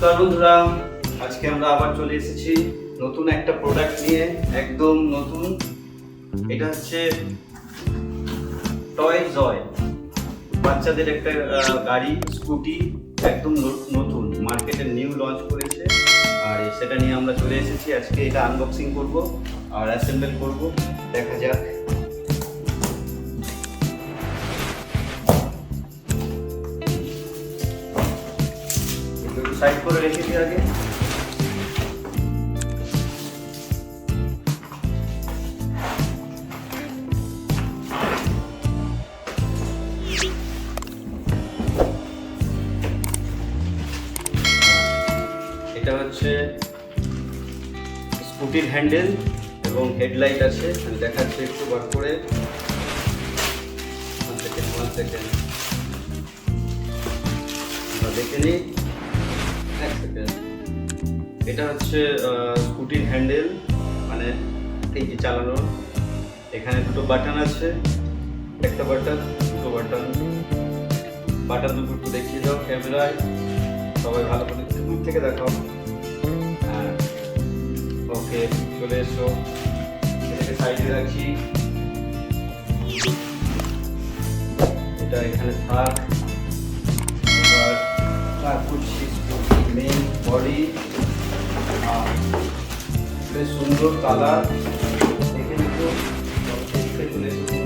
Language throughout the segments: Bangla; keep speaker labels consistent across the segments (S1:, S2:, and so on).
S1: নমস্কার বন্ধুরা, আজকে আমরা আবার চলে এসেছি নতুন একটা প্রোডাক্ট নিয়ে, একদম নতুন। এটা হচ্ছে টয় জয়, বাচ্চাদের একটা গাড়ি স্কুটি, একদম নতুন, মার্কেটে নিউ লঞ্চ করেছে। আর সেটা নিয়ে আমরা চলে এসেছি আজকে। এটা আনবক্সিং করব আর অ্যাসেম্বল করব, দেখা যাক। সাইড করে রেখেছি আগে। এটা হচ্ছে স্কুটির হ্যান্ডেল এবং হেডলাইট আছে, আমি দেখাচ্ছি একটু বার করে। 1 সেকেন্ড দেখে নিই। এটা হচ্ছে স্কুটির হ্যান্ডেল, মানে এই যে চালানোর। এখানে দুটো বাটন আছে, একটা বাটন, দুটো বাটন। বাটন দুটো একটু দেখিয়ে দাও ক্যামেরায়, সবাই ভালো করে দূর থেকে দেখাও। হ্যাঁ, ওকে, চলে এসো। এটাকে সাইডে রাখি, এটা এখানে থাক। এবার করছি মেইন বডি, বেশ সুন্দর কালার। দেখে নিতো চলে এসেছি,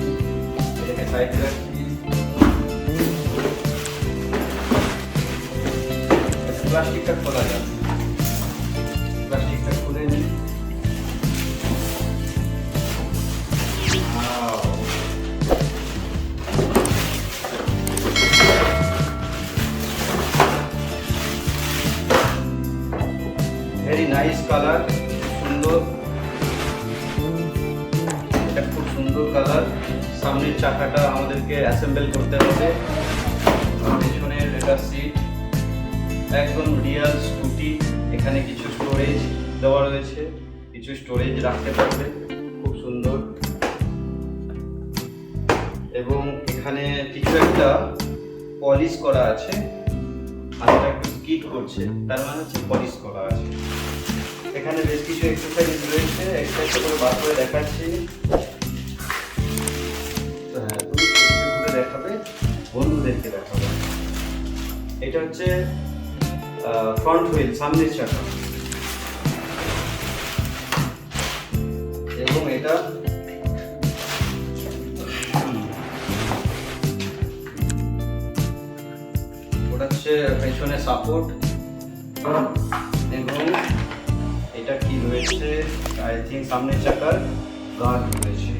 S1: এটাকে সাইডে রাখি। প্লাস্টিকটা খোলা যায়, প্লাস্টিকটা খুলে নিই। ভেরি নাইস কালার, সুন্দর। এটা খুব সুন্দর কালার। সামনের চাকাটা আমাদেরকে অ্যাসেম্বল করতে হবে। পেছনের এটা সিট, একদম রিয়াল স্কুটি। এখানে কিছু স্টোরেজ দেওয়া রয়েছে, কিছু স্টোরেজ রাখতে পারবে, খুব সুন্দর। এবং এখানে কিছু একটা পলিশ করা আছে, হাতটা একটু স্কিড করছে, তার মানে হচ্ছে পলিশ করা আছে। এখানে বেশ কিছু এক্সারসাইজ রয়েছে, এক্সারসাইজ করে বার করে দেখাচ্ছি। হ্যাঁ, তুমি ঘুরে দেখাবে, বন্ধুদেরকে দেখাবে। এটা হচ্ছে ফ্রন্ট হুইল, সামনের চাকা। এবং এটা ওটা হচ্ছে পেছনে সাপোর্ট। এবং এটা কি রয়েছে, আই থিঙ্ক সামনের চাকার গার্ড রয়েছে।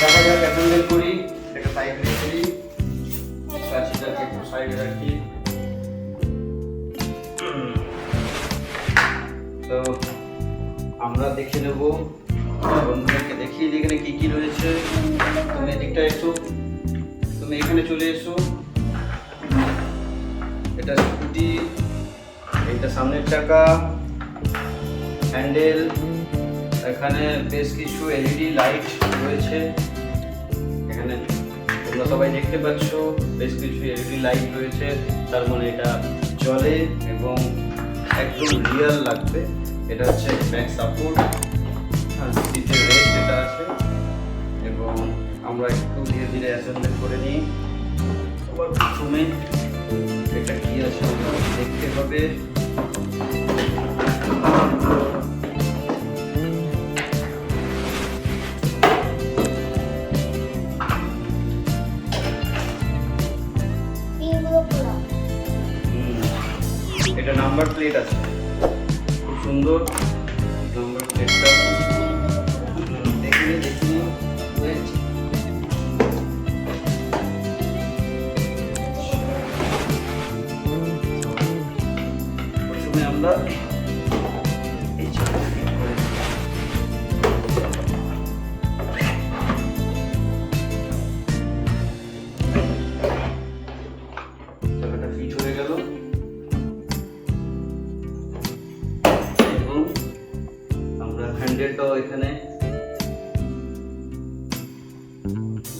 S1: দেখা যাক অ্যাসেম্বল করি। এটা সাইডে রেখে দিই, কাঁচিটাকে একটু সাইডে রাখি। তো আমরা দেখে নেব, বন্ধুদেরকে দেখিয়ে দিই এখানে কি কি রয়েছে। তুমি এদিকটা এসো, তুমি এখানে চলে এসো। এটা স্কুটি, এটা সামনের চাকা, হ্যান্ডেল। এখানে বেশ কিছু এলইডি লাইট রয়েছে, এখানে তোমরা সবাই দেখতে পাচ্ছ বেশ কিছু এলইডি লাইট রয়েছে, তার মানে এটা জ্বলে এবং একদম রিয়েল লাগবে। এটা হচ্ছে ব্যাক সাপোর্ট, সিটের রেস্ট এটা আছে। এবং আমরা একটু ধীরে ধীরে অ্যাসেম্বল করে নিই। আবার প্রথমে এটা কি আছে দেখতে হবে। এটা নাম্বার প্লেট আছে, খুব সুন্দর নাম্বার প্লেটটা। দেখিনি প্রথমে আমরা এই চাকাটা ফিট করে দিই। চাকাটা ফিট হয়ে গেল এবং আমরা হ্যান্ডেলটাও এখানে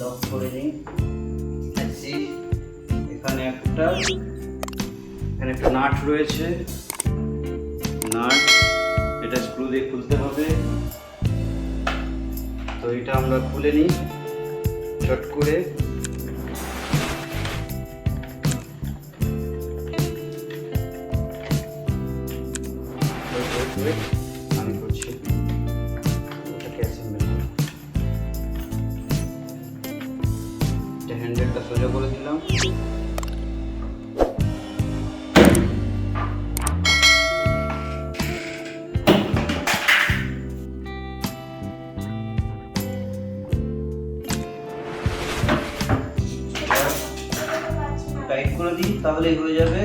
S1: লক করে নিই। এখানে একটা নাট রয়েছে, নাট, এটা স্ক্রু দিয়ে খুলতে হবে। তো এটা আমরা খুলে নিই চট করে। আমি করছি, ওটাকে অ্যাসেম্বল করি। এটা হ্যান্ডেলটা সোজা করে দিলাম। টাইট করে দিই, তাহলেই হয়ে যাবে।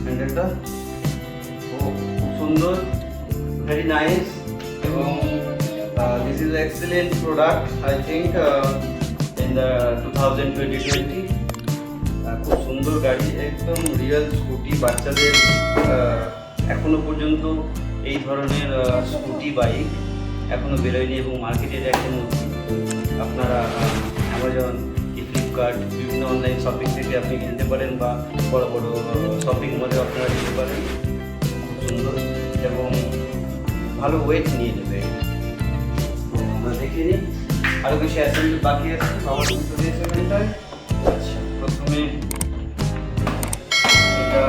S1: হ্যান্ডেলটা খুব সুন্দর, ভেরি নাইস, এবং this is excellent product I think in the 2020। খুব সুন্দর গাড়ি, একদম রিয়েল স্কুটি। বাচ্চাদের এখনো পর্যন্ত এই ধরনের স্কুটি বাইক এখনো বেরোয়নি এবং মার্কেটে এখনো আপনারা অ্যামাজন, ফ্লিপকার্ট, বিভিন্ন অনলাইন শপিং থেকে আপনি কিনতে পারেন, বা বড় বড় শপিং মলে আপনারা নিতে পারেন। খুব সুন্দর এবং ভালো ওয়েট নিয়ে নেবে। তো আমরা দেখে নিই, আরও কিছু অ্যাসেম্বলি বাকি আছে আমার সেভেনটায়। আচ্ছা, প্রথমে এটা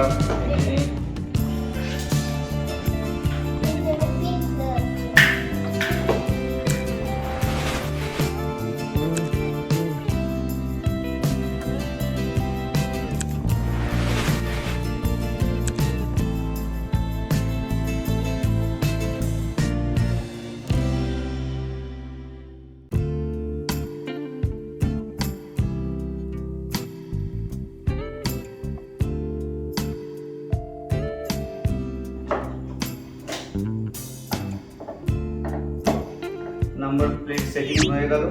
S1: নাম্বার প্লেট সেটিং হয়ে গেল।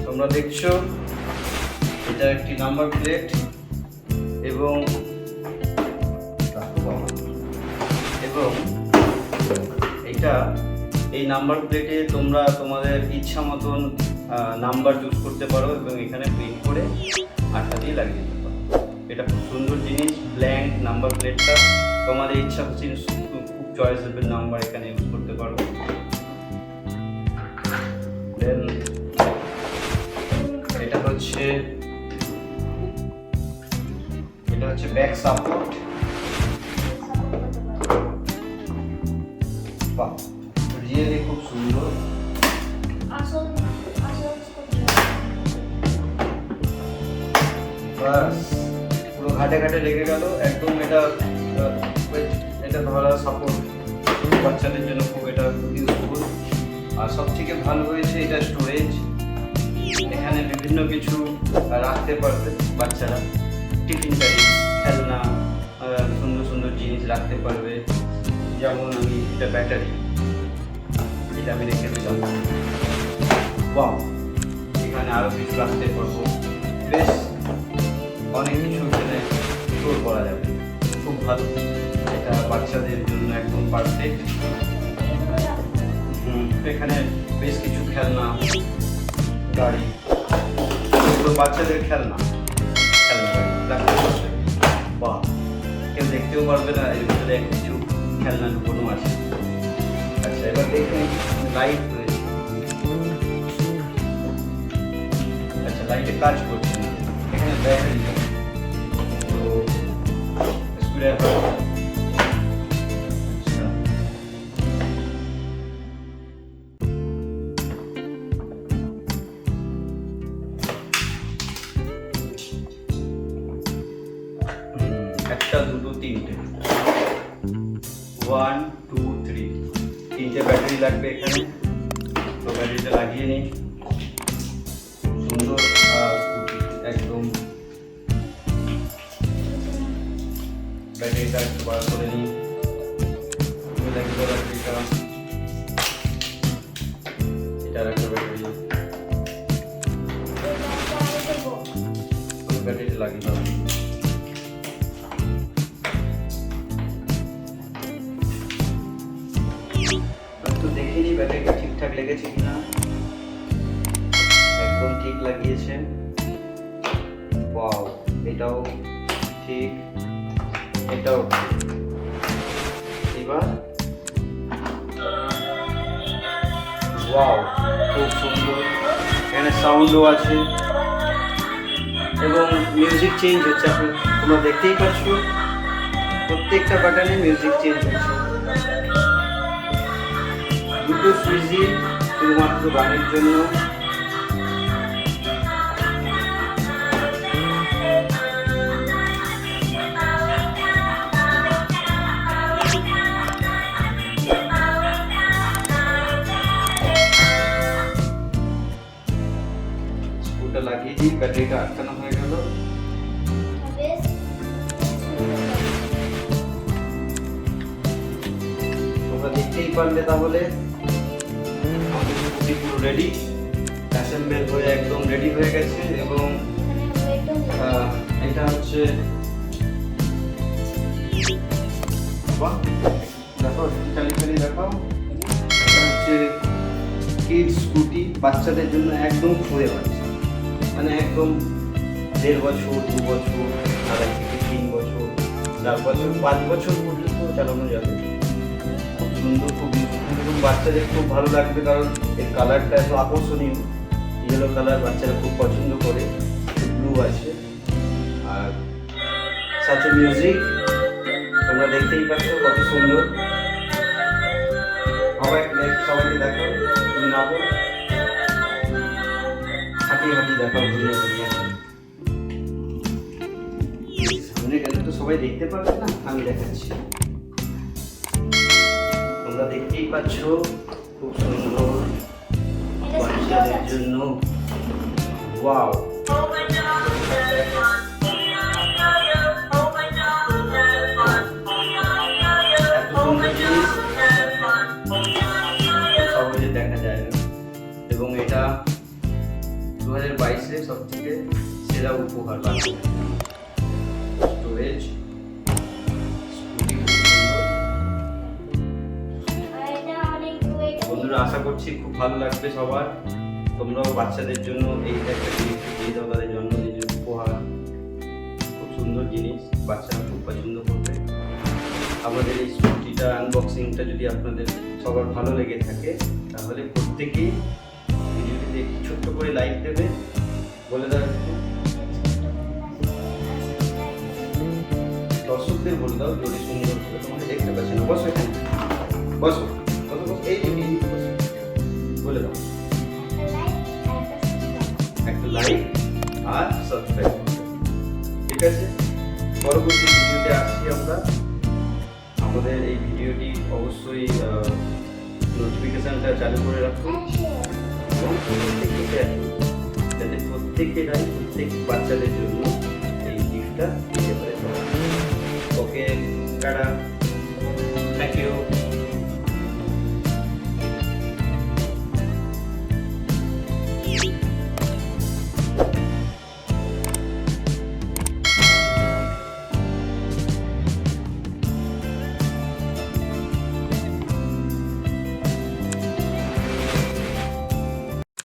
S1: তোমরা দেখছো এটা একটি নাম্বার প্লেট, এবং এটা এই নাম্বার প্লেটে তোমরা তোমাদের ইচ্ছা মতন নাম্বার চুজ করতে পারো এবং এখানে প্রিন্ট করে আঠা দিয়ে লাগিয়ে দিতে পারো। এটা খুব সুন্দর জিনিস, ব্ল্যাঙ্ক নাম্বার প্লেটটা তোমাদের ইচ্ছা খুশি খুব চয়েসেবল নাম্বার এখানে ইউজ করতে পারো। দেন এটা হচ্ছে ব্যাক সাপোর্ট। বাহ, রিয়েলি খুব সুন্দর। বাস পুরো ঘাটে ঘাটে লেগে গেল একদম। এটা ধরা সাপোর্ট বাচ্চাদের জন্য খুব এটা ইউজফুল। আর সব থেকে ভালো হয়েছে এটা স্টোরেজ, এখানে বিভিন্ন কিছু রাখতে পারবে বাচ্চারা, টিফিন ক্যারি, খেলনা, সুন্দর সুন্দর জিনিস রাখতে পারবে। যেমন এটা ব্যাটারি, এটা আমি রেখে দিলাম। বাহ, এখানে আরও কিছু রাখতে পারবো, বেশ অনেক কিছু এখানে স্টোর করা যাবে, খুব ভালো। এটা বাচ্চাদের জন্য একদম পারফেক্ট। এখানে বেশ কিছু খেলনা, গাড়ি, তো বাচ্চাদের খেলনা গাড়ি রাখতে পারবে। বাহ, কেউ দেখতেও পারবে না এর ভিতরে কিছু খেলনা ঢুকানো আছে। আচ্ছা, এবার দেখুন লাইট রয়েছে। আচ্ছা, লাইটে কাজ করছে না, এখানে ব্যাটারি তো স্ক্রুড্রাইভার। একটা, দুটো, তিনটে, 1 2 3 তিনটে ব্যাটারি লাগবে এখানে। তো ব্যাটারিটা লাগিয়ে নিই। সুন্দর স্কুটি একদম। ব্যাটারিটা একটু বার করে নিই। ব্যাটারিটা এটার একটা ব্যাটারি, লাগিয়ে দাও। তো দেখে নি ব্যাটারিটা ঠিকঠাক লেগেছে কিনা। একদম ঠিক লাগিয়েছেন। ওয়াও, এটাও ঠিক, এটাও ঠিক। এবার ওয়াও, খুব সুন্দর। এখানে সাউন্ডও আছে এবং মিউজিক চেঞ্জ হচ্ছে। তোমরা দেখতেই পাচ্ছ প্রত্যেকটা বাটনে মিউজিক চেঞ্জ হচ্ছে। দুটো সুইচই শুধুমাত্র গানের জন্য। স্ক্রুটা লাগিয়ে দিই, ব্যাটারিটা আটকানো হয়ে গেল। তোমরা দেখতেই পারলে তাহলে আমাদের স্কুটি পুরো রেডি, অ্যাসেম্বল হয়ে একদম রেডি হয়ে গেছে। এবং এটা হচ্ছে দেখো, চালিয়ে দেখাও। এটা হচ্ছে কিডস স্কুটি, বাচ্চাদের জন্য একদম খুঁড়ে বাচ্চা, মানে একদম 1.5 বছর, 2 বছর, 2.5 থেকে 3 বছর, 4 বছর, 5 বছর পর্যন্ত চালানো যাবে। খুব সুন্দর, খুব বাচ্চাদের খুব ভালো লাগবে, কারণ এর কালারটা এত আকর্ষণীয়। ইয়েলো কালার বাচ্চারা খুব পছন্দ করে। ব্লু আছে, আর সাথে মিউজিক তোমরা দেখতেই পাচ্ছ কত সুন্দর। সবাইকে দেখো, তুমি না বল, হাঁটিয়ে দেখাও, ঘুরিয়ে সামনে গেলে তো সবাই দেখতে পারবে না, আমি দেখাচ্ছি। তোমরা দেখতেই পাচ্ছ খুব সুন্দর বাচ্চাদের জন্য। ওয়াও, সহজে দেখা যায় না। এবং এটা 2022-এ সব থেকে সেরা উপহার পাচ্ছে। স্টোরেজ, বন্ধুরা আশা করছি খুব ভালো লাগবে সবার। তোমরাও বাচ্চাদের জন্য এইটা একটা গিফট দিয়ে দাও, তাদের জন্মদিনের উপহার। খুব সুন্দর জিনিস, বাচ্চারা খুব পছন্দ করবে। আমাদের এই স্কুটিটা আনবক্সিংটা যদি আপনাদের সবার ভালো লেগে থাকে, তাহলে প্রত্যেকেই ভিডিওটিতে একটু ছোট্ট করে লাইক দেবে। বলে দাও, দর্শকদের বলে দাও জোরে সুন্দর করে, তোমাকে দেখতে পাচ্ছি না। বসো এখানে, বসো বসো বসো, এই বসো, বলে দাও একটা লাইক আর সাবস্ক্রাইব। ঠিক আছে, পরবর্তী ভিডিওতে আসছি আমরা। আমাদের এই ভিডিওটি অবশ্যই নোটিফিকেশনটা চালু করে রাখুন এবং যাতে প্রত্যেক বাচ্চাদের জন্য এই গিফটটা দিতে পারে। ওকে, টাটা।